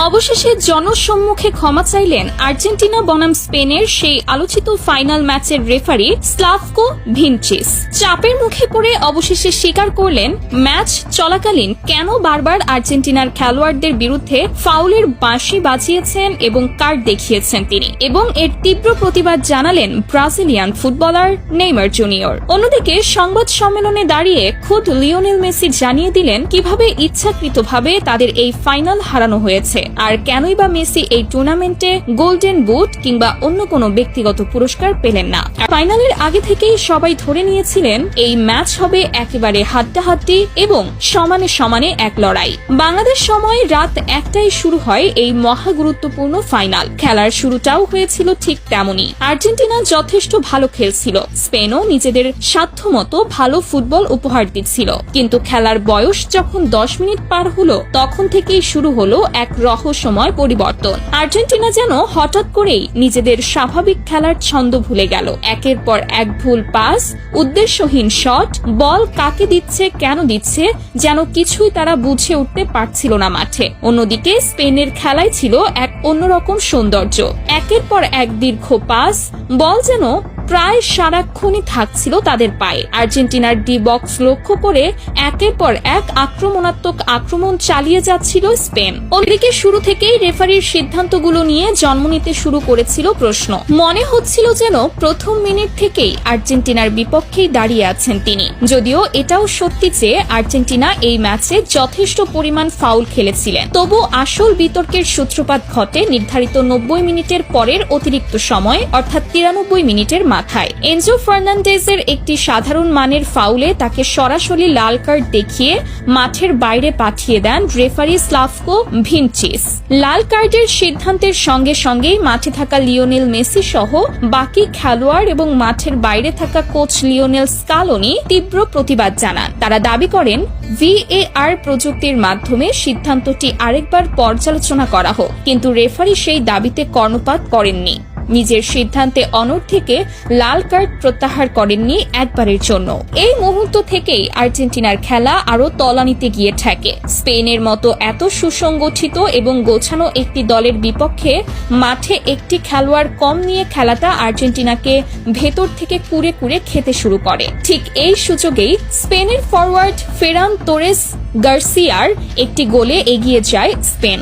অবশেষে জনসম্মুখে ক্ষমা চাইলেন আর্জেন্টিনা বনাম স্পেনের সেই আলোচিত ফাইনাল ম্যাচের রেফারি স্লাভকো ভিনচিচ। চাপের মুখে পড়ে অবশেষে স্বীকার করলেন ম্যাচ চলাকালীন কেন বারবার আর্জেন্টিনার খেলোয়াড়দের বিরুদ্ধে ফাউলের বাঁশি বাজিয়েছেন এবং কার্ড দেখিয়েছেন তিনি, এবং এর তীব্র প্রতিবাদ জানালেন ব্রাজিলিয়ান ফুটবলার নেইমার জুনিয়র। অন্যদিকে সংবাদ সম্মেলনে দাঁড়িয়ে খোদ লিওনেল মেসি জানিয়ে দিলেন কিভাবে ইচ্ছাকৃতভাবে তাদের এই ফাইনাল হারানো হয়েছে, আর কেনই বা মেসি এই টুর্নামেন্টে গোল্ডেন বুট কিংবা অন্য কোনো ব্যক্তিগত পুরস্কার পেলেন না। ফাইনালের আগে থেকেই সবাই ধরে নিয়েছিলেন এই ম্যাচ হবে একেবারে হাড্ডাহাড্ডি এবং সমানে সমানে এক লড়াই। বাংলাদেশ সময় রাত 1টায় শুরু হয় এই মহা গুরুত্বপূর্ণ ফাইনাল। খেলার শুরুটাও হয়েছিল ঠিক তেমনই। আর্জেন্টিনা যথেষ্ট ভালো খেলছিল, স্পেনও নিজেদের সাধ্যমতো ভালো ফুটবল উপহার দিচ্ছিল, কিন্তু খেলার বয়স যখন 10 মিনিট পার হলো তখন থেকেই শুরু হলো এক রহস্যময় পরিবর্তন। আর্জেন্টিনা যেন হঠাৎ করেই নিজেদের স্বাভাবিক খেলার ছন্দ ভুলে গেল। একের পর এক ভুল পাস, উদ্দেশ্যহীন শট, বল কাকে দিচ্ছে কেন দিচ্ছে যেন কিছুই তারা বুঝে উঠতে পারছিল না মাঠে। অন্যদিকে স্পেনের খেলায় ছিল এক অন্যরকম সৌন্দর্য। একের পর এক দীর্ঘ পাস, বল যেন প্রায় সারাক্ষণই থাকছিল তাদের পায়ে। আর্জেন্টিনার ডি বক্স লক্ষ্য করে একের পর এক আক্রমণাত্মক আক্রমণ চালিয়ে যাচ্ছিল স্পেন। অন্যদিকে শুরু থেকেই রেফারির সিদ্ধান্তগুলো নিয়ে জন্ম নিতে শুরু করেছিল প্রশ্ন। মনে হচ্ছিল যেন প্রথম মিনিট থেকেই আর্জেন্টিনার বিপক্ষেই দাঁড়িয়ে আছেন তিনি। যদিও এটাও সত্যি যে আর্জেন্টিনা এই ম্যাচে যথেষ্ট পরিমাণ ফাউল খেলেছিলেন, তবু আসল বিতর্কের সূত্রপাত ঘটে নির্ধারিত 90 মিনিটের পরের অতিরিক্ত সময়, অর্থাৎ 93 মিনিটের মাথায়। এনজো ফার্নান্ডেজের একটি সাধারণ মানের ফাউলে তাকে সরাসরি লাল কার্ড দেখিয়ে মাঠের বাইরে পাঠিয়ে দেন রেফারি স্লাভকো ভিনচিচ। লাল কার্ডের সিদ্ধান্তের সঙ্গে সঙ্গেই মাঠে থাকা লিওনেল মেসি সহ বাকি খেলোয়াড় এবং মাঠের বাইরে থাকা কোচ লিওনেল স্কালোনি তীব্র প্রতিবাদ জানান। তারা দাবি করেন VAR প্রযুক্তির মাধ্যমে সিদ্ধান্তটি আরেকবার পর্যালোচনা করা হোক, কিন্তু রেফারি সেই দাবিতে কর্ণপাত করেননি। নিজের সিদ্ধান্তে অনড় থেকে লাল কার্ড প্রত্যাহার করেননি একবারের জন্য। এই মুহূর্ত থেকেই আর্জেন্টিনার খেলা আরো তলানিতে গিয়ে ঠেকে। স্পেনের মতো এত সুসংগঠিত এবং গোছানো একটি দলের বিপক্ষে মাঠে একটি খেলোয়াড় কম নিয়ে খেলাটা আর্জেন্টিনাকে ভেতর থেকে কুড়ে কুড়ে খেতে শুরু করে। ঠিক এই সুযোগেই স্পেনের ফরওয়ার্ড ফেরান তোরেস গার্সিয়ার একটি গোলে এগিয়ে যায় স্পেন।